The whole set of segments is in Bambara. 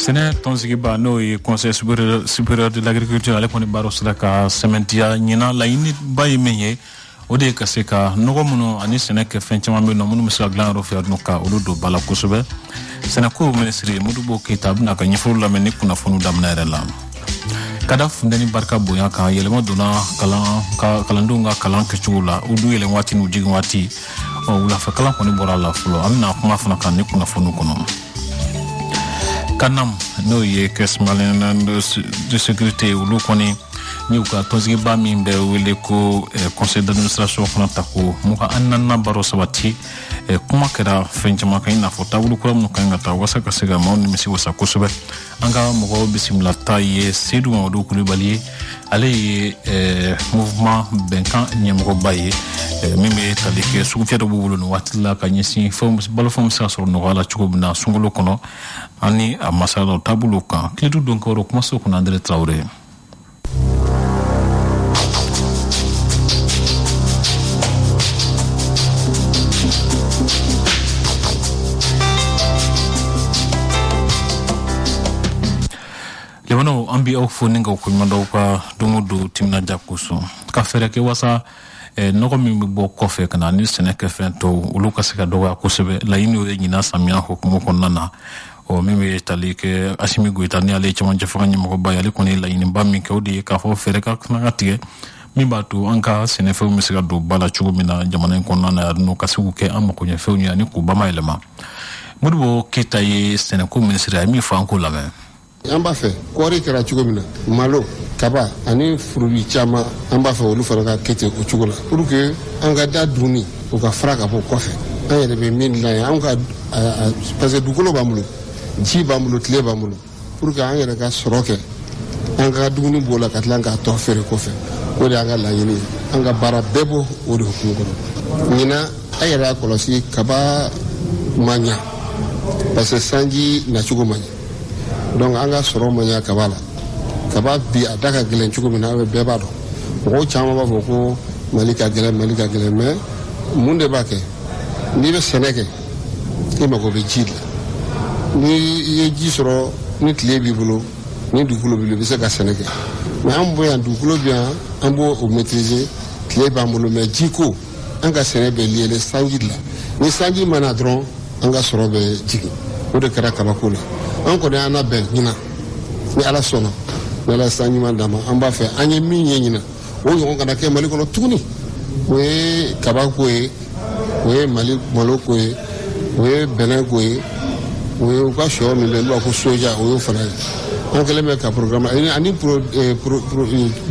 Sene tonsigiba no ye conseil supérieur de l'agriculture ale koni baro sila ka sementia nyina la ini bayi menye ode ka se ka nogo muno ani sene ke fen chama be no muno misla glan ro fer no ka olu do bala kusube sene ko ministry mudu bo kitab na ka nyifuru la meni kuna fonu damna rela kada fundani barka boya ka yelema dona kalandunga kalan kechula udu yele wati nu jigi wati o ula fa kala koni bora la fulo amna kuma fana kan ni kuna fonu kono kanam no ye kesmalena de sécurité ulu koni ni uka tonzigi ba mimbe wele ko conseil d'administration fana tako muka anna baro sabati kuma kera fenjama kan na fota ulu ko mun kan ngata wasa ka siga mauni misi wasa kusube anga mugo bisimla taye sedu modu kulibali ale mouvement benkan nyamgo baye mimi talike sugufia do bulu no watla kanyesi fom balo fom sa so no wala chukubna sungulo kono ani amasalo tabulu kan kledu donc ro kuma so kuna André Traoré Lewano ambi au foninga ukuimanda uka dungudu timna jakusu ka fere ke wasa noko mi bo kofe kana ni seneke fento uluka sika doga kusebe la inu nyina samia hukumu konnana o mimi talike asimi guitani ale chama jafanya mako bayale koni la ini bammi kawdi ka fo fere ka ngatiye mi batu anka senefe misika do bala chugumina jamana konnana no kasigu ke amako nya fewnya ni ku bama elema mudo kitaye seneko ministre mi fanko la men amba fe kori kera chugomina malo kaba ani fruit chama amba fe olu fara ka kete o chugola pour que anga da duni o ka fraka po kofe ayere be min la anga parce que dukulo bamulo ji bamulo tle bamulo pour que ayere ka soroke anga duni bola katlanga to fere kofe ko de anga la yini anga bara bebo o de hukumo nina ayere akolosi kaba manya parce que sanji na chugomanya donc anga soro manya kabala kaba bi adaka gelen chuko mina be bado ko chama ba ko malika gelen mais munde bake ni be seneke e mako be jid ni ye ji soro ni tlebi bulo ni dukulo bi se ka seneke mais ambo ya dukulo bien ambo o maîtriser tleba mulo mais jiko anga senebe liele sangi la ni sangi manadron anga soro be jigi o de kara kaba kula anko de ana ben nyina ni ala sono wala sanyi mandama amba fe anye mi nyina o yo ngana ke mali ko tuni we kaba ko we mali malo ko we benin ko we ko sho mi le ko soja o fana on kele me ka programme ani pro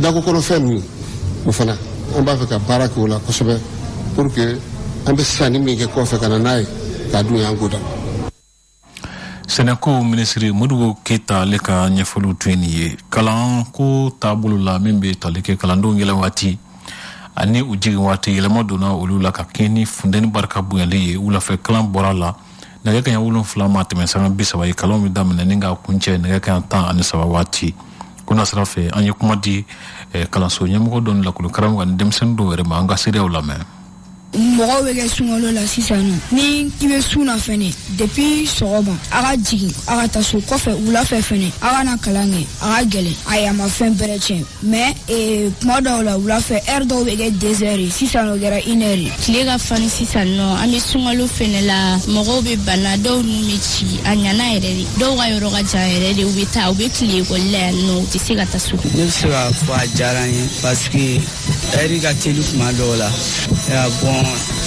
da ko no femi o fana amba fe ka barako la ko sobe pour que ambe sani mi ke ko fe kana nai ka du yangoda Seneko ministri mudugo kita leka nyefulu twini kalan ko tabulu la membe talike kalando ngela wati ani ujigi wati yele moduna ulula ka keni fundeni barka buyale ula fe kalan borala naga kan yawulun flama temesanga bisawa kalon mi damna ninga kunche naga kan ta ani sawa wati kuna sarafe anye kumadi kalan so nyamgo don la kulu karam wan demsen do were ma anga sire ulame mɔgɔw bɛ kɛ sunkalo la sisan ni i bɛ sun na fɛnɛ depuis sɔgɔma a ka jigin a ka taa so kɔfɛ wula fɛ fɛnɛ a ka na kalan kɛ a ka gɛlɛn a ma fɛn bɛrɛ tiɲɛ mais kuma dɔw la wula fɛ heure dɔw bɛ kɛ 2 heures sisan o kɛra 1 heure tile ka fani sisan nɔ an bɛ sunkalo fɛnɛ la mɔgɔw bɛ bana dɔw nu bɛ ci a ɲana yɛrɛ de dɔw ka yɔrɔ ka jan yɛrɛ de u bɛ taa u bɛ tile ekɔli la yan nɔ u tɛ se ka taa so. ne bɛ se k'a fɔ a diyara n ye parce que heure ka teli kuma dɔw la bon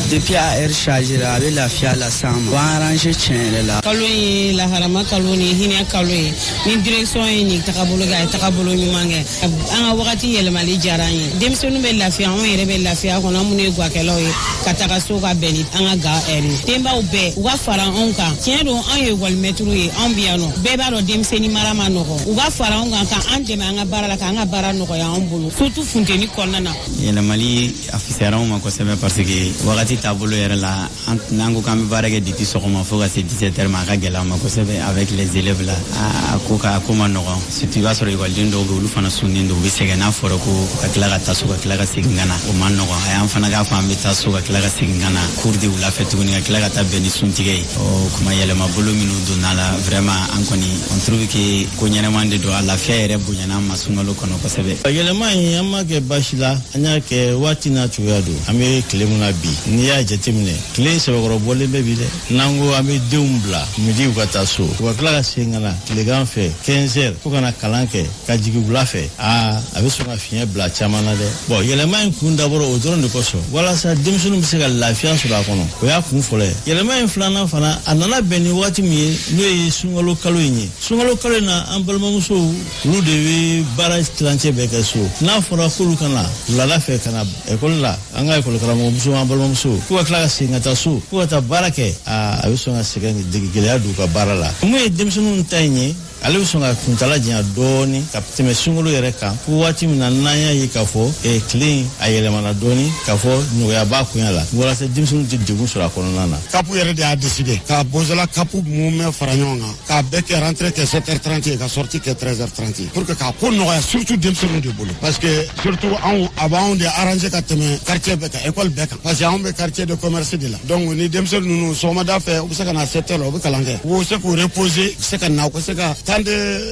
depuis a heure chargée la a bɛ lafiya las'an ma. b'an arranger tiɲɛ yɛrɛ la. kalo ye laharama kalo ni hinɛ kalo ye ni direction ye nin tagabolo kɛ a ye tagabolo ɲuman kɛ an ka wagati yɛlɛmali diyara an ye denmisɛnninw bɛ lafiya anw yɛrɛ bɛ lafiya kɔnɔ an minnu ye gwakɛlaw ye ka taga so ka bɛn ni an ka ga heure denbaw bɛɛ u ka fara anw kan tiɲɛ don anw ye école-maître ye anw bi yan nɔ bɛɛ b'a dɔn denmisɛnnin mara ma nɔgɔ u ka fara anw kan ka an dɛmɛ an ka baara la k'an ka baara nɔgɔya anw bolo surtout funteni kɔnɔna na. yɛlɛmali a fisayara anw ma kosɛbɛ parce que wagati taabolo yɛrɛ la n'an ko k'an bɛ baara kɛ depuis sɔgɔma fo ka se 17h ma a ka gɛlɛn ma kosɛbɛ avec les élèves là a ko ma nɔgɔn surtout i b'a sɔrɔ ekɔliden dɔw bɛ olu fana sunnen don u bɛ sɛgɛn n'a fɔra ko ka tila ka taa so ka tila ka segin ka na o ma nɔgɔn a y'an fana k'a fɔ an bɛ taa so ka tila ka segin ka na cours de wula fɛ tuguni ka tila ka taa bɛn ni suntigɛ ye kuma yɛlɛma bolo minnu donna la vraiment an kɔni on trouve que ko ɲɛnɛman de don a lafiya yɛrɛ bonyana an ma sunkalo kɔnɔ kosɛbɛ yɛlɛma in an ma kɛ baasi la an y'a kɛ waati n'a cogoya don an bɛ tile min na bi n'i y'a jateminɛ tile sɛbɛkɔrɔ bɔlen bɛ bi dɛ n'an ko an bɛ denw bila midi u ka taa so u ka tila ka segin ka na tilegan fɛ 15h fo ka na kalan kɛ ka jigin wula fɛ a bɛ sɔn ka fiɲɛ bila caman na dɛ bon yɛlɛma in kun dabɔra o dɔrɔn de kosɔn walasa denmisɛnninw bɛ se ka lafiya sɔrɔ a kɔnɔ o y'a kun fɔlɔ ye yɛlɛma in filanan fana a nana bɛn ni waati min ye n'o ye sunkalo kalo in ye sunkalo kalo in na an balimamusow olu de bɛ baara tilancɛ bɛɛ kɛ so n'a fɔra k'olu kana wulada fɛ ka na ekɔli la an ka ekɔli karamɔgɔmuso an balimamuso k'u ka tila ka segin ka taa so k'u ka taa baara kɛ a bɛ sɔn ka sɛgɛn gɛlɛya don u ka baara la mun ye denmisɛnninw ta in ye ale bɛ sɔn ka kuntala janya dɔɔni ka tɛmɛ sunkalo yɛrɛ kan fo waati min na n'an y'a ye k'a fɔ tile in a yɛlɛmana dɔɔni k'a fɔ nɔgɔya b'a kunya la walasa denmisɛnninw tɛ degun sɔrɔ a kɔnɔna na. kapu yɛrɛ de y'a décidé ka bɔnsɔnla kapu mun fara ɲɔgɔn kan k'a bɛɛ kɛ rentrée kɛ 7h30 ye ka sortie kɛ 13h30 pour que k'a ko nɔgɔya surtout denmisɛnninw de bolo parce que surtout a b'anw de arranger ka tɛmɛ quartier bɛɛ kan école bɛɛ kan parce que anw bɛ quartier de commerce de la donc ni denmisɛnnin ninnu sɔgɔmada fɛ u bɛ se ka na 7h u bɛ kalan kɛ u bɛ se k'u reposer u bɛ se ka na u bɛ se ka temps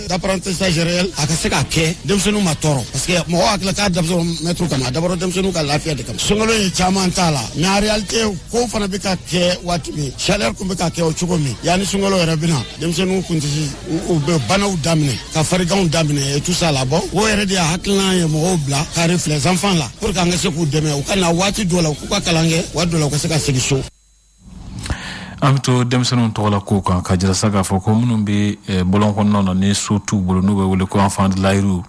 d'apprentissage réel a ka se ka kɛ denmisɛnninw ma tɔɔrɔ parce que mɔgɔ hakili k'a dabɔra mɛtiri kama a dabɔra denmisɛnninw ka lafiya de kama sunkalo ye caman t'a la mais en réalité ko fana bɛ ka kɛ waati min chaleur kun bɛ ka kɛ o cogo min yanni sunkalo yɛrɛ bɛ na denmisɛnninw kun tɛ u bɛ banaw daminɛ ka fariganw daminɛ et tout ça la bɔ o yɛrɛ de y'a hakilina ye mɔgɔw bila ka reflet enfants la pour que an ka se k'u dɛmɛ u ka na waati dɔ la u k'u ka kalan kɛ waati dɔ la u ka se ka segin so. an bɛ to denmisɛnninw tɔgɔ la kow kan ka jira sa k'a fɔ ko minnu bɛ bɔlɔn kɔnɔnaw na ni so t'u bolo n'u bɛ wele ko enfant de l'aïru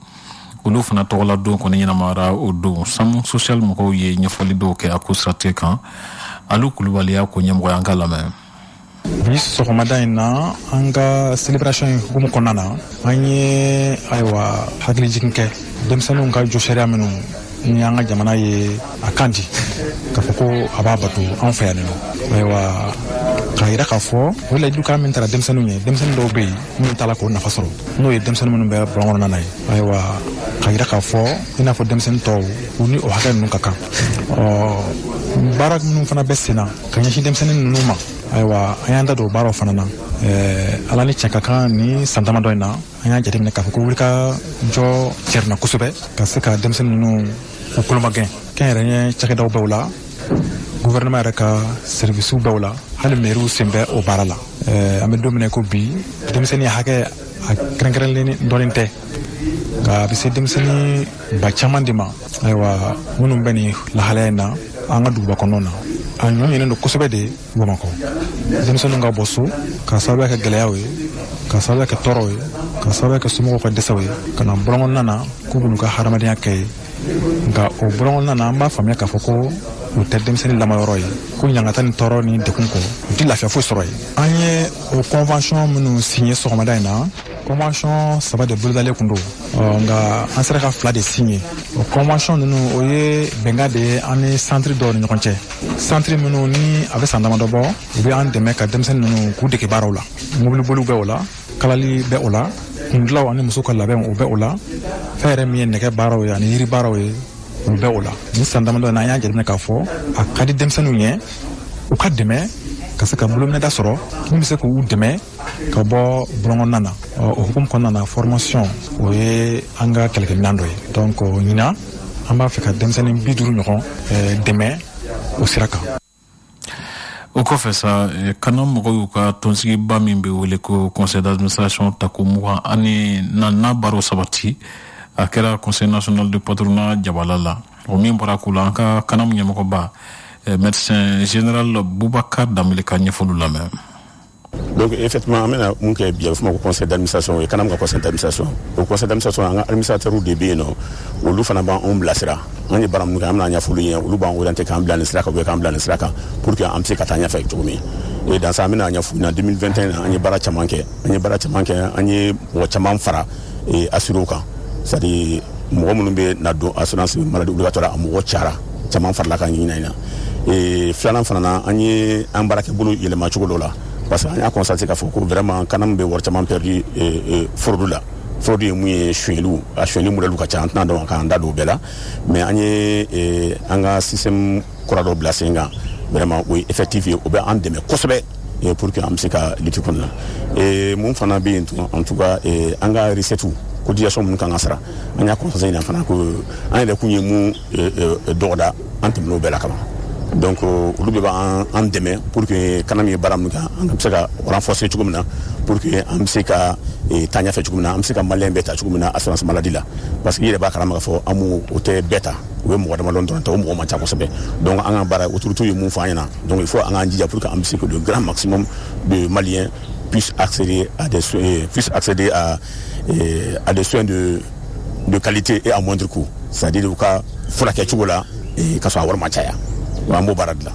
olu fana tɔgɔ la don kɔni ɲɛnamayara o don samu social mɔgɔw ye ɲɛfɔli dɔw kɛ a ko siratigɛ kan alu kulubali y'a ko ɲɛmɔgɔ an ka lamɛn. bi sɔgɔmada in na an ka celebration in hukumu kɔnɔna na an ye ayiwa hakilijigin kɛ denmisɛnninw ka jɔsɛriya minnu ni an ka jamana ye a kan di k'a fɔ ko a b'a bato an fɛ yan nɔ ayiwa k'a yira k'a fɔ o layidukan min taara denmisɛnninw ye denmisɛnnin dɔw bɛ yen minnu t'a la k'o nafa sɔrɔ n'o ye denmisɛnnin minnu bɛ bulon kɔnɔna na ye ayiwa k'a yira k'a fɔ i n'a fɔ denmisɛnnin tɔw u ni o hakɛ ninnu ka kan baara minnu fana bɛ sen na ka ɲɛsin denmisɛnnin ninnu ma ayiwa an y'an da don o baaraw fana na ala ni cɛ ka kan ni san damadɔ in na an y'a jateminɛ k'a fɔ ko wuli ka jɔ cɛrinna kosɛbɛ ka se ka denmisɛnnin ninnu u kolomagɛn kɛnyɛrɛye cakɛdaw bɛɛ la gouvernement yɛrɛ ka servisiw bɛɛ la hali mairiw sen bɛ o baara la an bɛ don min na ko bi denmisɛnnin hakɛ a kɛrɛnkɛrɛnlen dɔɔnin tɛ nka a bɛ se denmisɛnnin ba caman de ma ayiwa minnu bɛ nin lahalaya in na an ka duguba kɔnɔnaw na a ɲɔɲinen don kosɛbɛ de bamakɔ denmisɛnninw ka bɔ so ka sababuya kɛ gɛlɛyaw ye ka sababuya kɛ tɔɔrɔw ye ka sababuya kɛ somɔgɔw ka dɛsɛw ye ka na bulon kɔnɔna na k'u b'u ka hadamadenya kɛ ye nka o bulon kɔnɔna na an b'a faamuya k'a fɔ ko u tɛ denmisɛnnin lamayɔrɔ ye ko ɲangata ni tɔɔrɔ ni dekun kɔ u tɛ lafiya foyi sɔrɔ ye an ye o convention minnu signé sɔgɔmada in na convention 3 de bolodalen kun don nka an sera ka 2 de signé o convention ninnu o ye bɛnkan de ye an ni centre dɔw ni ɲɔgɔn cɛ centre minnu ni a bɛ san damadɔ bɔ u bɛ an dɛmɛ ka denmisɛnnin ninnu k'u dege baaraw la mobili boliw bɛ o la kalali bɛ o la kundilaw ani muso ka labɛn o bɛ o la fɛn yɛrɛ min ye nɛgɛ baaraw ye ani yiri baaraw ye u bɛ o la ni san damadɔ in na an y'a jateminɛ k'a fɔ a ka di denmisɛnninw ye u ka dɛmɛ ka se ka bolominɛda sɔrɔ min bɛ se k'u dɛmɛ ka bɔ bulon kɔnɔna na o hukumu kɔnɔna na formation o ye an ka kɛlɛkɛminɛn dɔ ye donc ɲinan an b'a fɛ ka denmisɛnnin 50 ɲɔgɔn dɛmɛ o sira kan. o kɔfɛ sa kana mɔgɔw y'u ka tɔnsigiba min bɛ wele ko conseil d'administration ta ko 20 ani n'a baaraw sabati a kɛra conseil national de patronat jabala la o min bɔra k'u la an ka kanamu ɲɛmɔgɔba médecin général Boubacar Dambélé ka ɲɛfɔliw lamɛn. Donc effectivement on a mun kɛ bi a bɛ fɔ ma ko conseil d'administration ye kanam ka conseil d'administration o conseil d'administration an ka administrateurs de bɛ yen nɔ olu fana b'an bilasira an ye baara mun kɛ an bɛna ɲɛfɔ olu ye olu b'an orienter k'an bila nin sira kan ou bien k'an bila nin sira kan pour que an bɛ se ka taa ɲɛfɛ cogo min et dans ça an bɛna ɲɛfɔ na 2021 an ye baara caman kɛ an ye mɔgɔ caman fara assuré kan c'est-à-dire mɔgɔ minnu bɛ na don assurance maladie obligatoire a mɔgɔ cayara caman farala kan ɲinina in na et filanan fana an ye an barake bolo yelema cogo dɔ la parce que an y'a constaté k'a fɔ ko vraiment kanam bɛ wari caman perdu fraude la fraude ye mun ye suɲɛliw a suɲɛli modèle ka ca an tɛna dɔn k'an da don o bɛɛ la mais an ye an ka système kura dɔ bila sen kan vraiment o ye effectif ye o bɛ an dɛmɛ kosɛbɛ pour que an bɛ se ka lutte kɔnɔna na mun fana bɛ yen en tout cas an ka recette cotisation mun kan ka sara an y'a constaté ɲinan fana ko an yɛrɛ kun ye mun dɔgɔda an tɛmɛn'o bɛɛ la kaban donc olu bɛ b'an dɛmɛ pour que kanam ye baara min kan an bɛ se ka renforcer cogo min na pour que an bɛ se ka taa ɲɛfɛ cogo min na an bɛ se ka maliyɛn bɛɛ ta cogo min na assurance maladie la parce que i yɛrɛ b'a kalama k'a fɔ an m'o o tɛ bɛɛ ta o ye mɔgɔ damadɔ dɔrɔn ta o mɔgɔ man ca kosɛbɛ donc an ka baara autorité ye mun fɔ an ɲɛna donc il faut an k'an jija pour que an bɛ se que le grand maximum de maliens puissent accéder à des soins de qualité et à moindre coût c'est-à-dire u ka furakɛ cogo la ka sɔrɔ a wari ma caya an b'o baara dilan.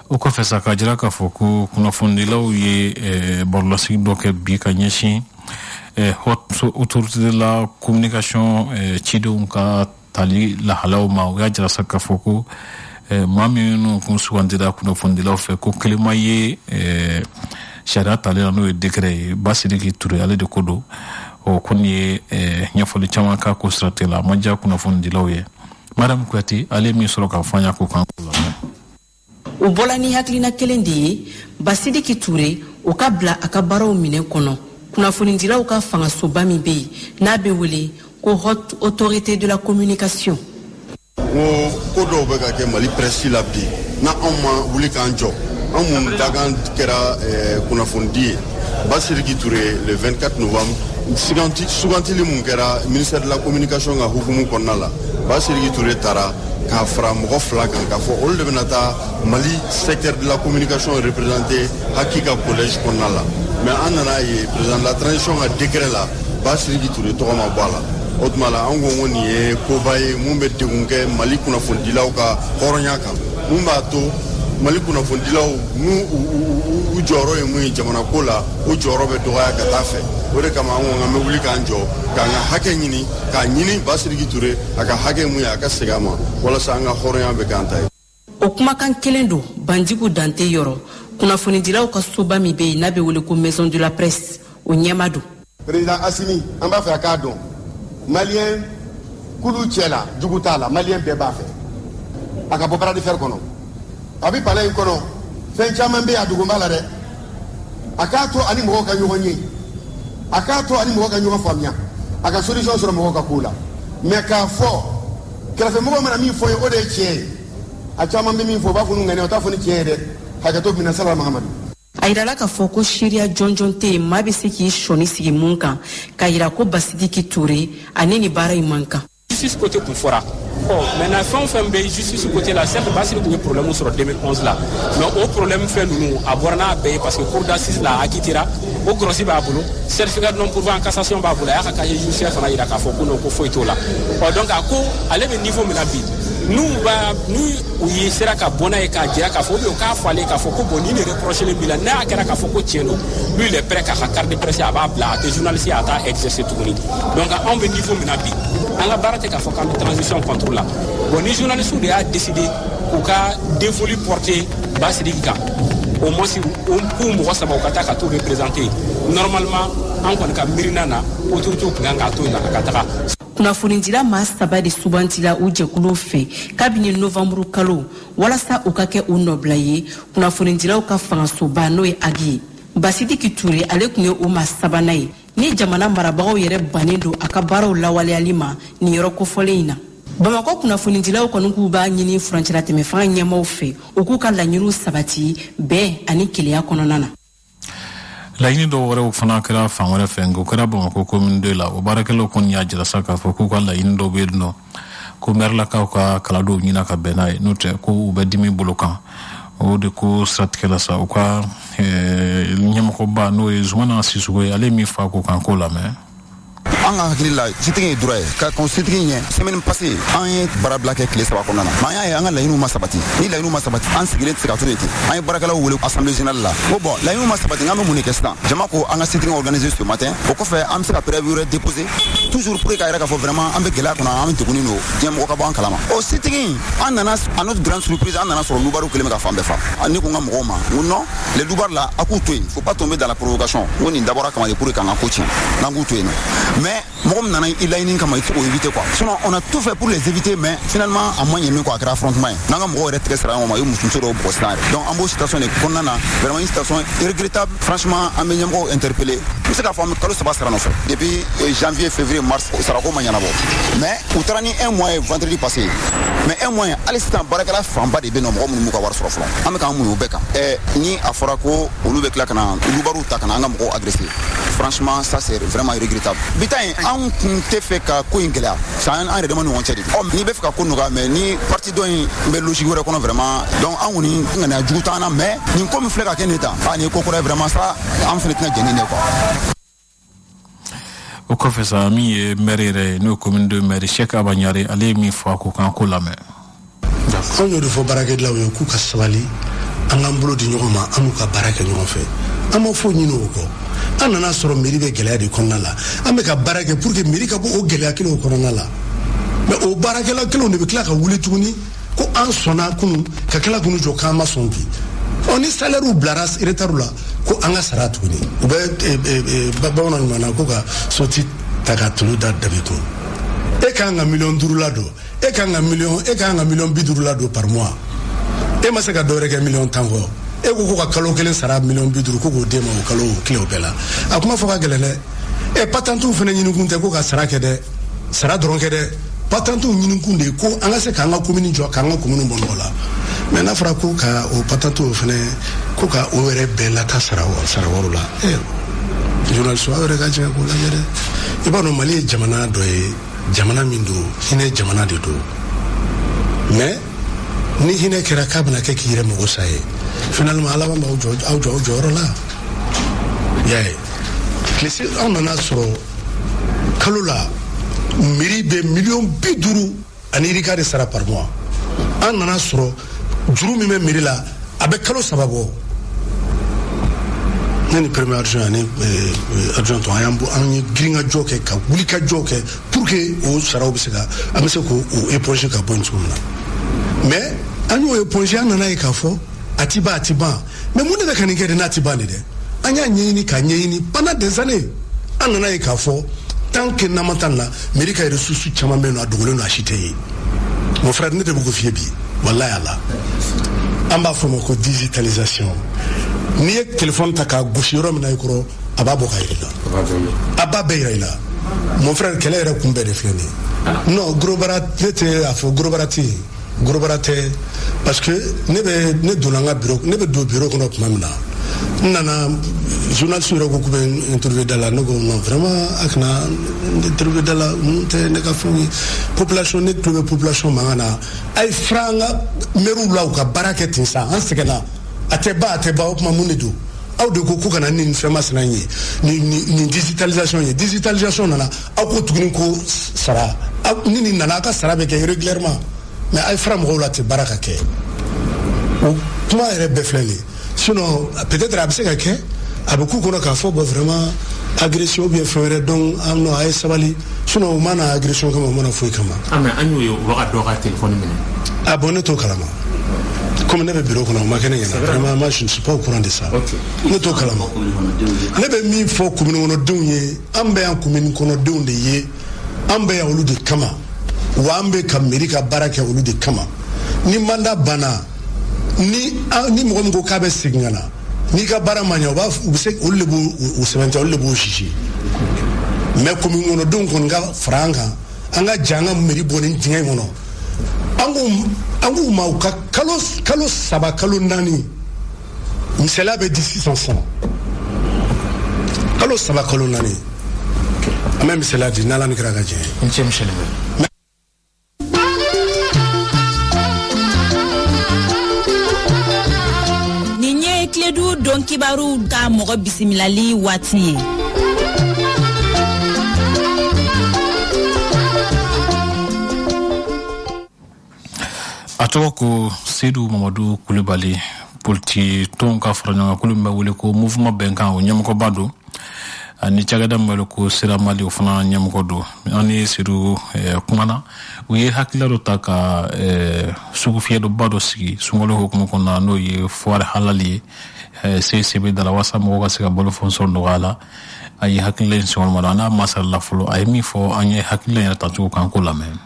o kɔfɛ sa ka jira k'a fɔ ko kunnafonidilaw ye barolasigi dɔ kɛ bi ka ɲɛsin autorité de la communication cidenw ka tali lahalaw ma o y'a jira sa k'a fɔ ko maa minnu kun sugandira kunnafonidilaw fɛ ko kelema ye sariya tali la n'o ye décret ye Basidiki Ture ale de ko don o kɔni ye ɲɛfɔli caman k'a ko siratigɛ la a ma diya kunnafonidilaw ye Madame Kuyate ale min sɔrɔ k'a fɔ an y'a ko kan ko lamɛn. O bɔla ni hakilina kelen de ye Basidiki Ture o ka bila a ka baaraw minɛ kɔnɔ kunnafonidilaw ka fangasoba min bɛ yen n'a bɛ wele ko Haute Autorité de la Communication. Ko dɔw bɛ ka kɛ Mali presse la bi na anw ma wuli k'an jɔ anw mun dakan kɛra kunnafonidi ye Basidiki Ture le 24 novembre sugantili mun kɛra ministère de la communication ka hukumu kɔnɔna la Basidiki Ture taara k'a fara mɔgɔ fila kan k'a fɔ olu de bɛna taa Mali secteur de la communication représenté Hakika collège kɔnɔna la mais an nana ye président de la transition ka décret la Basidiki Ture tɔgɔ ma bɔ a la o tuma la an ko nin ye koba ye mun bɛ degun kɛ Mali kunnafonidilaw ka hɔrɔnya kan mun b'a to Mali kunnafonidilaw n'u jɔyɔrɔ ye mun ye jamana ko la o jɔyɔrɔ bɛ dɔgɔya ka taa fɛ o de kama an ko an bɛ wuli k'an jɔ k'an ka hakɛ ɲini k'a ɲini Basidiki Ture a ka hakɛ mun ye a ka segin a ma walasa an ka hɔrɔnya bɛ k'an ta ye. O kumakan kelen don Banjugu Dante yɔrɔ kunnafonidilaw ka soba min bɛ yen n'a bɛ wele ko Maison de la Presse o ɲɛma don. Président Assimi an b'a fɛ a k'a dɔn Malien kulu cɛ la jugu t'a la Malien bɛɛ b'a fɛ a ka bɔ bras de fer kɔnɔ a bɛ palais in kɔnɔ fɛn caman bɛ yen a dogo b'a la dɛ a k'a to ani mɔgɔw ka ɲɔgɔn ye a k'a to ani mɔgɔw ka ɲɔgɔn faamuya a ka solution sɔrɔ mɔgɔw ka ko la mais k'a fɔ kɛrɛfɛmɔgɔw mana min fɔ ye o de ye tiɲɛ ye a caman bɛ min fɔ o b'a fɔ n'u ŋaniya o t'a fɔ ni tiɲɛ ye dɛ hakɛto minɛ sala Mahamadu. A yirala k'a fɔ ko seereya jɔnjɔn tɛ yen maa bɛ se k'i sɔnni sigi mun kan k'a yira ko Basidiki Ture ani ni baara in man kan. Justice côté kun fɔra maintenant fɛn o fɛn bɛ justice côté la certes Basidiki tun ye problème sɔrɔ 2011 la mais o problème fɛn ninnu a bɔra n'a bɛɛ ye parce que cour d'assises la a quittera o grossi b'a bolo certificat de non pourvoi en cassation b'a bolo a y'a ka casier judiciaire fana yira k'a fɔ ko non ko foyi t'o la donc a ko ale bɛ niveau min na bi n'u u ye sera ka bɔ n'a ye k'a jira k'a fɔ ou k'a fɔ ale k'a fɔ ko bon ni ne reproché b'i la n'a kɛra k'a fɔ ko tiɲɛ don lui il est prêt k'a ka carte de presse a b'a bila a tɛ journaliste a t'a exercer tuguni donc anw bɛ niveau min na bi an ka baara tɛ k'a fɔ k'an bɛ transition contre la bon ni journaliste de y'a décidé k'u ka dévolu porter Basidiki kan au moins k'u mɔgɔ saba u ka taa ka t'u représenter normalement an kɔni ka miirina na autorité tun kan k'a to yen na a ka taga. Kunnafonidila maa saba de sugantila u jɛkulu fɛ kabini novembre kalo walasa u ka kɛ u nɔbila ye kunnafonidilaw ka fangasoba n'o ye Agi ye. Basidiki Ture ale tun ye o maa sabanan ye ni jamana marabagaw yɛrɛ bannen don a ka baaraw lawaleyali ma nin yɔrɔ kofɔlen in na. Bamakɔ kunnafonidilaw kɔni k'u b'a ɲini furancɛla tɛmɛfanga ɲɛmaaw fɛ u k'u ka laɲiniw sabati bɛn ani keleya kɔnɔna na. Laɲini dɔw wɛrɛw fana kɛra fan wɛrɛ fɛ nka o kɛra Bamakɔ commune 2 la o baarakɛlaw kɔni y'a jira sa k'a fɔ k'u ka laɲini dɔw bɛ yen nɔ ko mairelakaw ka kala dɔw ɲini ka bɛn n'a ye n'o tɛ ko u bɛ dimi bolo kan o de ko siratigɛ la sa u ka ɲɛmɔgɔba n'o ye Zumana Sissogo ye ale min fɔ a ko kan k'o lamɛn. an ka hakili la sitigi ye droit ye ka kon sitigi ɲɛ semaine passée an ye baara bila kɛ tile 3 kɔnɔna na mais an y'a ye an ka laɲiniw ma sabati ni laɲiniw ma sabati an sigilen tɛ se ka to yen ten an ye baarakɛlaw wele assemblée générale la ko bon laɲiniw ma sabati an bɛ mun de kɛ sisan jama ko an ka sitigi organiser ce matin o kɔfɛ an bɛ se ka préavis wɛrɛ déposer toujours pour que k'a yɛrɛ k'a fɔ vraiment an bɛ gɛlɛya kɔnɔ an bɛ degunnen don diɲɛ mɔgɔ ka bɔ an kalama o sitigi an nana à notre grande surprise an nana sɔrɔ lubaru kelen bɛ ka fan bɛɛ fa ne ko n ka mɔgɔw ma n ko non les lubar là a k'u to yen faut pas tomber dans la provocation n ko nin dabɔra kama de pour que k'an ka ko tiɲɛ n'an k'u to yen mais mɔgɔ min nana i laɲini kama il faut éviter quoi sinon on a tout fait pour les éviter mais finalement a ma ɲɛ min kɔ a kɛra affrontement ye n'an ka mɔgɔw yɛrɛ tigɛ sera ɲɔgɔn ma i muso dɔw bɔgɔ sisan yɛrɛ donc an b'o situation de kɔnɔna na vraiment une situation regrettable franchement an bɛ ɲɛmɔgɔw interpeller n bɛ se k'a fɔ an bɛ kalo 3 sara nɔfɛ depuis janvier février mars sarako ma ɲɛnabɔ mais u taara ni un mois ye vendredi passé mais un mois hali sisan baarakɛla fanba de bɛ yen nɔ mɔgɔ minnu m'u ka wari sɔrɔ fɔlɔ an bɛ k'an muɲu o bɛɛ kan ni a fɔra ko olu bɛ tila ka na lubaru ta ka na an ka mɔgɔw agresser franchement ça c'est vraiment regrettable bi ta in an kun tɛ fɛ ka ko in gɛlɛya san an yɛrɛ dama ni ɲɔgɔn cɛ de n'i bɛ fɛ ka ko nɔgɔya mais ni parti dɔ in bɛ logique wɛrɛ kɔnɔ vraiment donc an kɔni ŋaniya jugu t'an na mais nin ko min filɛ ka kɛ nin tan nin ye ko kɔrɔ ye vraiment ça an fana tɛna jɛn nin ye quoi. O kɔfɛ sa min ye maire yɛrɛ n'o commune de maire Cheikh Abanyare ale ye min fɔ a ko k'an ko lamɛn. Anw y'o de fɔ baarakɛlaw ye k'u ka sabali an k'an bolo di ɲɔgɔn ma an n'u ka baara kɛ ɲɔgɔn fɛ an ma foyi ɲini o kɔ an nana sɔrɔ mairie bɛ gɛlɛya de kɔnɔna la an bɛ ka baara kɛ pour que mairie ka bɔ o gɛlɛya kelenw kɔnɔna la mais o baarakɛla kelenw de bɛ tila ka wuli tuguni ko an sɔnna kunun ka tila k'u jɔ k'an ma sɔn bi ni salaire bilara retard la ko an ka sara tuguni u bɛ bamananw ɲuman na ko ka soti ta ka tulu da dabi kun e kan ka miliyɔn 5 la don e kan ka miliyɔn 50 la don par mois e ma se ka dɔwɛrɛ kɛ miliyɔn 10 kɔ e ko ka kalo kelen sara miliyɔn 50 ko k'o d'e ma o kalo tile o bɛɛ la a kuma fɔ ka gɛlɛn dɛ patantiw fana ɲinikun tɛ ko ka sara kɛ dɛ sara dɔrɔn kɛ dɛ patantiw ɲinikun de ko an ka se k'an ka commune jɔ k'an ka commune bɔ nɔgɔ la mais n'a fɔra ko ka o patantiw fana ko ka o yɛrɛ bɛɛ lata sara wari la journaliste aw yɛrɛ ka jɛ k'o lajɛ dɛ i b'a dɔn Mali ye jamana dɔ ye jamana min don hinɛ jamana de don mais ni hinɛ kɛra k'a bɛna kɛ k'i yɛrɛ mago sa ye finalement ala b'aw jɔ aw jɔyɔrɔ la y'a ye kilisi an nana sɔrɔ kalo la mairie bɛ miliyɔn 50 ani irika de sara par mois an nana sɔrɔ juru min bɛ mairie la a bɛ kalo 3 bɔ ne ni premier adjoint ani adjoint an ye giringajɔ kɛ ka wulikajɔ kɛ pour que o saraw bɛ se ka an bɛ se k'o éponger ka bɔ yen cogo min na mais an y'o éponger an nana ye k'a fɔ a ti ban mais mun de bɛ ka nin kɛ de n'a ti ban de dɛ an y'a ɲɛɲini pendant des années an nana ye k'a fɔ tant que n'an ma taa nin na mairie ka ressources caman bɛ yen nɔ a dogolen don a si tɛ ye mon frère ne de bɛ k'o f'i ye bi walayi ala an b'a fɔ o ma ko digitalisation n'i ye téléphone ta k'a gosi yɔrɔ min na i kɔrɔ a b'a bɔ ka yira i la a b'a bɛɛ yira i la mon frère kɛlɛ yɛrɛ kun bɛɛ de filɛ nin ye non gros bara ne tɛ a fɔ gros bara tɛ yen gros bara tɛ parce que ne donna n ka bureau ne bɛ don bureau kɔnɔ tuma min na n nana journaliste yɛrɛ ko k'u bɛ interview da la ne ko non vraiment a kana interview da la ninnu tɛ ne ka fɛnw ye population ne tulo bɛ population mankan na a ye fara an ka maires la u ka baara kɛ ten sa an sɛgɛnna a tɛ ban o kuma mun de don aw de ko kana nin fɛn masina ye nin digitalisation ye digitalisation nana aw ko tuguni ko sara ni nin nana aw ka sara bɛ kɛ régulièrement mais a ye fara mɔgɔw la tɛ baara ka kɛ o kuma yɛrɛ bɛɛ filɛ nin ye sinon peut-être a bɛ se ka kɛ a bɛ k'u kɔnɔ k'a fɔ bon vraiment agression ou bien fɛn wɛrɛ donc non a ye sabali sinon o ma na agression kama o ma na foyi kama. mais an y'o ye o bɛ ka dɔ ka téléphone minɛ. bon ne t'o kalama. Comme ne bɛ bureau kɔnɔ o ma kɛ ne ɲɛna vraiment moi je ne suis pas au courant de ça ne t'o kalama ne bɛ min fɔ commune kɔnɔdenw ye an bɛ yan commune kɔnɔdenw de ye an bɛ yan olu de kama wa an bɛ ka mairie ka baara kɛ olu de kama ni mandat banna ni mɔgɔ min ko k'a bɛ segin ka na n'i ka baara ma ɲɛ u bɛ se olu de b'o sɛbɛntiya olu de b'o sisi mais commune kɔnɔdenw kɔni ka fara an kan an ka ja an ka mairie bɔ nin dingɛ in kɔnɔ an k'u ma u ka kalo 3 kalo 4 misaliya bɛ di sisan kalo 3 kalo 4 an bɛ misaliya di n'Ala ni kira ka jɛ ye. nin ye Tiledu don kibaru ka mɔgɔ bisimilali waati ye tɔgɔ ko Seydou Mamadou Kulibali politi tɔn ka fara ɲɔgɔn kan kulu min bɛ wele ko mouvement bɛnkan o ɲɛmɔgɔba don ani cakɛda min bɛ ko Sira Mali o fana ɲɛmɔgɔ don an ni Seydou kumana u ye hakilila dɔ ta ka sugu fiyɛ dɔba dɔ sigi sunkalo hukumu kɔnɔna n'o ye foire halali ye CCB dala wasa mɔgɔw ka se ka balo fɛn sɔrɔ nɔgɔya la a ye hakilila in sɔgɔma ma n'a masala fɔlɔ a ye min fɔ an ye hakilila yɛrɛ tacogo kan ko lamɛn.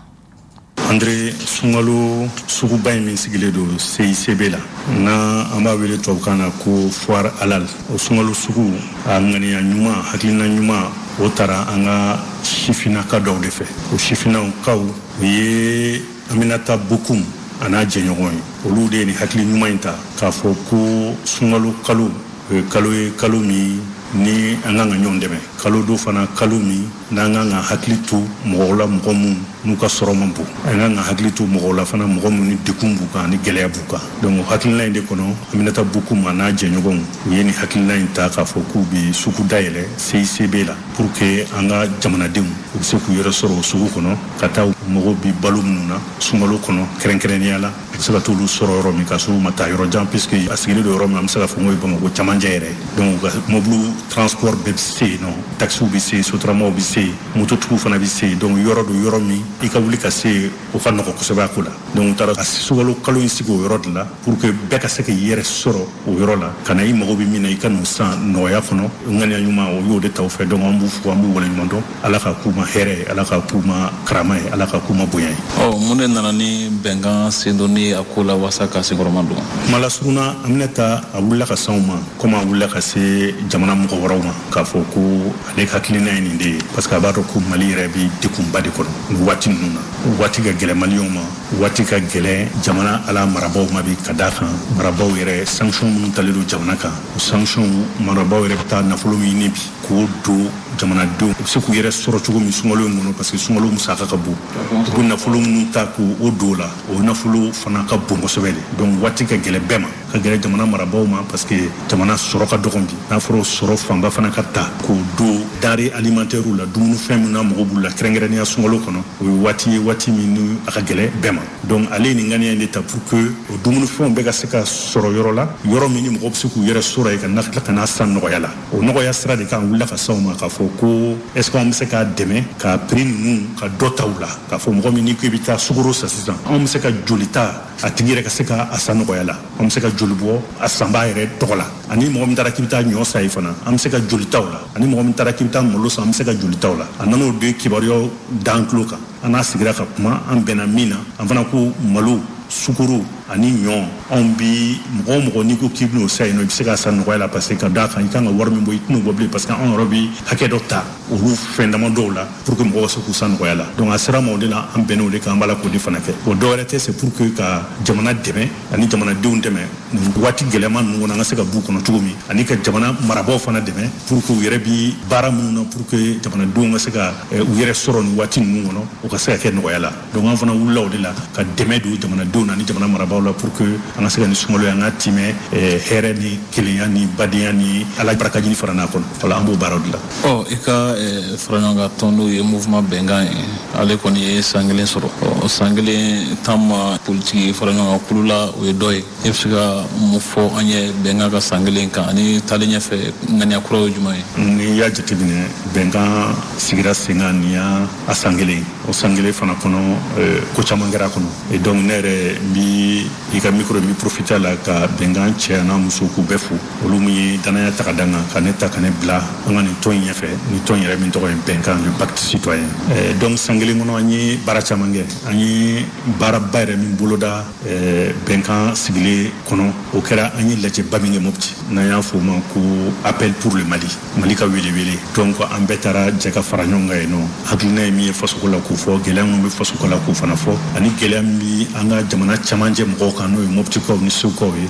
Andre Sungalo suguba in min sigilen don CICB la na an b'a wele tubabukan na ko foire halal o Sungalo sugu a ŋaniya ɲuman hakilina ɲuman o taara an ka sifinaka dɔw de fɛ o sifinakaw o ye Aminata Bokoum a n'a jɛɲɔgɔn ye olu de ye ni hakili ɲuman in ta k'a fɔ ko Sungalo kalo kalo ye kalo min ni an kan ka ɲɔgɔn dɛmɛ kalo do fana kalo min n'an kan ka hakili to mɔgɔw la mɔgɔ minnu n'u ka sɔrɔ man bon an kan ka hakili to mɔgɔw la fana mɔgɔ minnu ni dekun b'u kan ni gɛlɛya b'u kan donc hakilina in de kɔnɔ Aminata Bokoum a n'a jɛɲɔgɔnw u ye ni hakilina in ta k'a fɔ k'u bɛ sugu dayɛlɛ CICB la pour que an ka jamanadenw u bɛ se k'u yɛrɛ sɔrɔ o sugu kɔnɔ ka taa mɔgɔw bi balo minnu na sunkalo kɔnɔ kɛrɛnkɛrɛnnenya la u bɛ se ka t'olu sɔrɔ yɔrɔ min k'a sɔrɔ u ma taa yɔrɔ jan puisque a sigilen don yɔrɔ min an bɛ se ka fɔ ko ye Bamakɔ camancɛ yɛrɛ donc mobile transport bɛɛ bɛ se yen nɔ taxiw bɛ se sotaramaw bɛ se mototigiw fana bɛ se donc yɔrɔ do yɔrɔ min i ka wuli ka se o ka nɔgɔ kosɛbɛ a ko la donc u taara ka sunkalo kalo in sigi o yɔrɔ de la pour que bɛɛ ka se k'i yɛrɛ sɔrɔ o yɔrɔ la ka na i mago bɛ min na i ka n'o san nɔgɔya kɔnɔ ŋaniya ɲuman o y'o de ta o fɛ donc an b'u fo an b'u waleɲuman dɔn Ala ka k'u ma hɛrɛ ye Ala ka k'u ma karama ye Ala ka k'u ma bonya ye. Mun de nana ni bɛnkan sen donni a ko la wasa ka sigiyɔrɔma don. Kuma lasurunna Aminata a wulila ka s'anw ma komi a wulila ka se jamana mɔgɔ wɛrɛw ma k'a fɔ ko ale hakilina ye nin de ye parce que a b'a dɔn ko Mali yɛrɛ bɛ dekunba de kɔnɔ nin waati ninnu na waati ka gɛlɛn maliyɛnw ma waati ka gɛlɛn jamana ala marabaw ma bi ka d'a kan marabaw yɛrɛ sanction minnu talen don jamana kan o sanction marabaw yɛrɛ bɛ taa nafolo min ɲini bi k'o don jamanadenw u bɛ se k'u yɛrɛ sɔrɔ cogo min sunkalo in kɔnɔ parce que sunkalo musaka ka bon u bɛ nafolo minnu ta k'o don o la o nafolo fana ka bon kosɛbɛ de donc waati ka gɛlɛn bɛɛ ma ka gɛlɛn jamana marabaw ma parce que jamana sɔrɔ ka dɔgɔn bi n'a fɔra o sɔrɔ fanba fana ka ta k'o don denrées alimentaires la dumunifɛn min na mɔgɔw b'u la kɛrɛnkɛrɛnnenya sunkalo kɔnɔ o ye waati ye waati min ni a ka gɛlɛn bɛɛ ma donc ale ye nin ŋaniya in de ta pour que o dumunifɛnw bɛɛ ka se ka sɔrɔ yɔrɔ la yɔrɔ min ni mɔgɔw bɛ se k'u yɛrɛ sɔrɔ yen ka n'a san nɔgɔya la o nɔgɔya sira de kan wulila ka s'anw ma k'a fɔ ko est-ce que anw bɛ se k'a dɛmɛ ka prix ninnu ka dɔ ta u la k'a fɔ mɔgɔ min n'i ko i bɛ taa sukaro san sisan anw bɛ se ka joli ta a tigi yɛrɛ ka se ka a san nɔgɔya la an bɛ se ka joli bɔ a sanbaa yɛrɛ tɔgɔ la ani mɔgɔ min taara k'i bɛ taa ɲɔ san ye fana an bɛ se ka joli ta o la ani mɔgɔ min taara k'i bɛ taa malo san an bɛ se ka joli ta o la a nan'o de kibaruyaw d'an tulo kan an n'a sigira ka kuma an bɛnna min na an fana ko malo sukaro ani ɲɔ anw bi mɔgɔ mɔgɔ n'i ko k'i bɛn'o san yen nɔ i bɛ se k'a san nɔgɔya la parce que ka d'a kan i kan ka wari min bɔ i tɛn'o bɔ bilen parce que anw yɛrɛ bi hakɛ dɔ ta olu fɛn dama dɔw la pour que mɔgɔw ka se k'u san nɔgɔya la donc a sera ma o de la an bɛnna o de kan an b'a la k'o de fana kɛ o dɔwɛrɛ tɛ c'est pour que ka jamana dɛmɛ ani jamanadenw dɛmɛ nin waati gɛlɛman ninnu kɔnɔ an ka se ka b'u kɔnɔ cogo min ani ka jamana marabaaw fana dɛmɛ pour que u yɛrɛ bi baara minnu na pour que jamanadenw ka se ka u yɛrɛ sɔrɔ nin waati ninnu kɔnɔ u ka se ka kɛ nɔgɔya la donc an fana wulila o de la ka dɛmɛ don jamanadenw na ani jamana marabaaw la pour que an ka se ka nin sunkalo an ka tɛmɛ hɛrɛ ni kelenya ni badenya ni ala barakaji fara n'a kɔnɔ wala an b'o baaraw de la. I ka fara ɲɔgɔn kan tɔn n'o ye mouvement bɛnkan ye ale kɔni ye san kelen sɔrɔ san kelen tan ma politiki fara ɲɔgɔn kan kulu la o ye dɔ ye e bɛ se ka mun fɔ an ye bɛnkan ka san kelen kan ani taalen ɲɛfɛ ŋaniya kuraw ye jumɛn ye. N'i y'a jateminɛ bɛnkan sigira sen kan nin y'a san kelen o san kelen fana kɔnɔ ko caman kɛra a kɔnɔ donc ne yɛrɛ n bi i ka micro bi profiter a la ka bɛnkan cɛ n'a muso k'u bɛɛ fo olu min ye danaya ta ka da n kan ka ne ta ka ne bila an ka nin tɔn in ɲɛfɛ nin tɔn yɛrɛ min tɔgɔ ye bɛnkan le pacte citoyen donc san kelen kɔnɔ an ye baara caman kɛ an ye baaraba yɛrɛ min boloda bɛnkan sigilen kɔnɔ o kɛra an ye lajɛba min kɛ Mopti n'an y'a fɔ o ma ko appel pour le Mali ka welewele donc an bɛɛ taara jɛ ka fara ɲɔgɔn kan yen nɔ hakilina ye min ye fasoko la k'o fɔ gɛlɛya min bɛ fasoko la k'o fana fɔ ani gɛlɛya min bi an ka jamana camancɛ mɔgɔw kan n'o ye Moptikaw ni Segukaw ye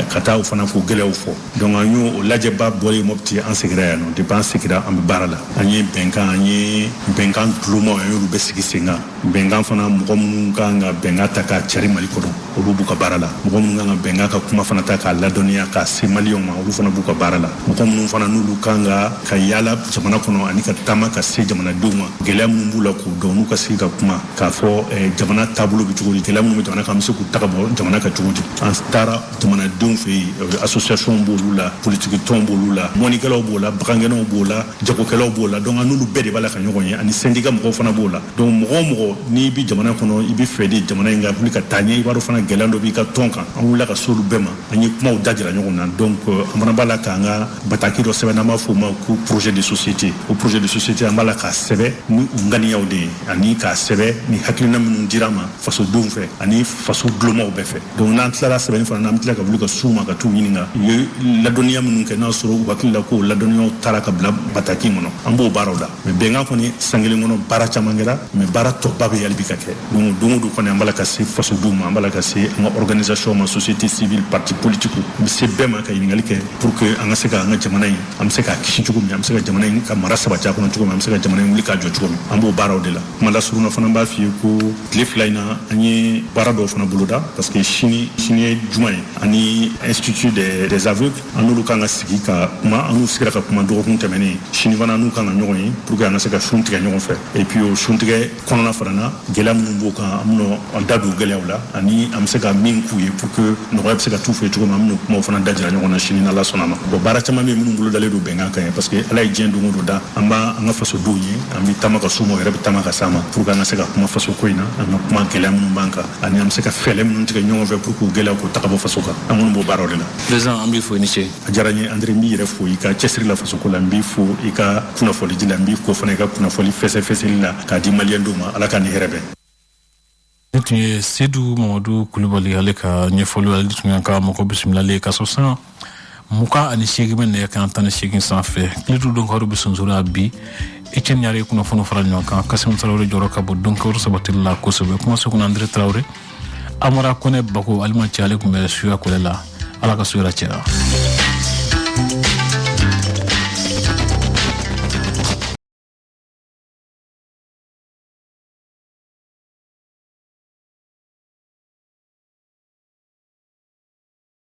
ka taa o fana k'o gɛlɛyaw fɔ donc an y'o lajɛba bɔlen Mopti an segira yan nɔ depuis an segira an bɛ baara la an ye bɛnkan dulonmaw an y'olu bɛɛ sigi sen kan bɛnkan fana mɔgɔ minnu kan ka bɛnkan ta k'a cari Mali kɔnɔ olu b'u ka baara la mɔgɔ minnu kan ka bɛnkan ka kuma fana ta k'a ladɔnniya k'a se maliyɛnw ma olu fana b'u ka baara la mɔgɔ minnu fana n'olu kan ka ka yala jamana kono ani ka tama ka se jamana duma gɛlɛya minnu b'u la k'u dɔn n'u ka se ka kuma k'a fɔ jamana taabolo bɛ cogo di gɛlɛya minnu bɛ jamana kan an bɛ se k'u taga bɔ jamana ka cogo di an taara jamanadenw fɛ yen association b'olu la politique tɔn b'olu la mɔnikɛlaw b'o la bagangɛnnaw b'o la jagokɛlaw b'o la donc an n'olu bɛɛ de b'a la ka ɲɔgɔn ye ani syndicat mɔgɔw fana b'o la donc mɔgɔ o mɔgɔ n'i bi jamana kɔnɔ i bɛ fɛ de jamana in ka wuli ka taa ɲɛ i b'a dɔn fana gɛlɛya dɔ b'i ka tɔn kan an wulila ka s'olu bɛɛ ma an ye kumaw da jira ɲɔgɔn na donc an fana b'a la k'an ka bataki dɔ sɛbɛn n'an b'a fɔ o ma ko projet de société o projet de société an b'a la k'a sɛbɛn ni u ŋaniyaw de ye ani k'a sɛbɛn ni hakilina minnu dira ma fasodenw fɛ ani faso dulɔmaw bɛɛ fɛ donc n'an tilara sɛbɛnni fana n'an tila ka wuli ka s'u ma ka t'u ɲininka u ye ladɔnniya minnu kɛ n'a sɔrɔ u hakili la ko ladɔnniyaw taara ka bila bataki kɔnɔ an b'o baaraw la mais bɛnkan kɔni san kelen kɔnɔ baara caman kɛra mais baara tɔba bɛ hali bi ka kɛ donc don o don kɔni an b'a la ka se fasodenw ma an b'a la ka se an ka organisation ma société civile parti politique n bɛ se bɛɛ ma ka ɲininkali kɛ pour que an ka se ka an ka jamana in an bɛ se k'a kisi cogo min an bɛ se ka jamana in ka mara sabati a kɔnɔ cogo min an bɛ se ka jamana in wuli k'a jɔ cogo min an b'o baaraw de la kuma lasurunna fana b'a f'i ye ko tile fila in na an ye baara dɔw fana boloda parce que sini ye juma ye ani institut des aveugles an n'olu kan ka sigi ka kuma an n'u sigira ka kuma dɔgɔkun tɛmɛnen sini fana n'u kan ka ɲɔgɔn ye pour que an ka se ka sun tigɛ ɲɔgɔn fɛ et puis o sun tigɛ kɔnɔna fana na gɛlɛya minnu b'o kan an bɛna an da don gɛlɛyaw la ani an bɛ se ka min k'u ye pour que nɔgɔya bɛ se ka t'u fɛ cogo min an bɛna kumaw fana da jira ɲɔgɔn na sini n'Ala sɔnna ma bon baara caman bɛ yen minnu bolo dalen don bɛnkan kan ye parce que Ala ye diɲɛ don o don da an b'a an ka fasodenw ye an bɛ taama ka s'u ma o yɛrɛ bɛ taama ka s'a ma pour que an ka se ka kuma faso ko in na an ka kuma gɛlɛya minnu b'an kan ani an bɛ se ka fɛɛrɛ minnu tigɛ ɲɔgɔn fɛ pour que o gɛlɛyaw k'o taga bɔ faso kan an kɔni b'o baaraw de la. président an b'i fo i ni ce. a diyara n ye André n b'i yɛrɛ fo i ka cɛsiri la faso ko la n b'i fo i ka kunnafoli di la n b'i fo fana i ka kunnafoli fɛsɛfɛsɛli la k'a di maliyɛn dɔw ma Ala ka ni hɛrɛ bɛn. ne tun ye Seydou Mamadu Kulibali ale ka ɲɛfɔli ale tun y'an ka mɔgɔ bisimilali ka sɔrɔ san 28 bɛ nɛgɛ kan 18 sanfɛ kilitu dɔnkawari bɛ sonsori bi Etienne Ɲare ye kunnafoni fara ɲɔgɔn kan Kasimu Tarawele jɔyɔrɔ ka bon dɔnkawari sabatili la kosɛbɛ kuma se kɔnɔ André Traoré Amara Kone Bako Alimati ale tun bɛ suya kɔlɛ la Ala ka suyara cɛra.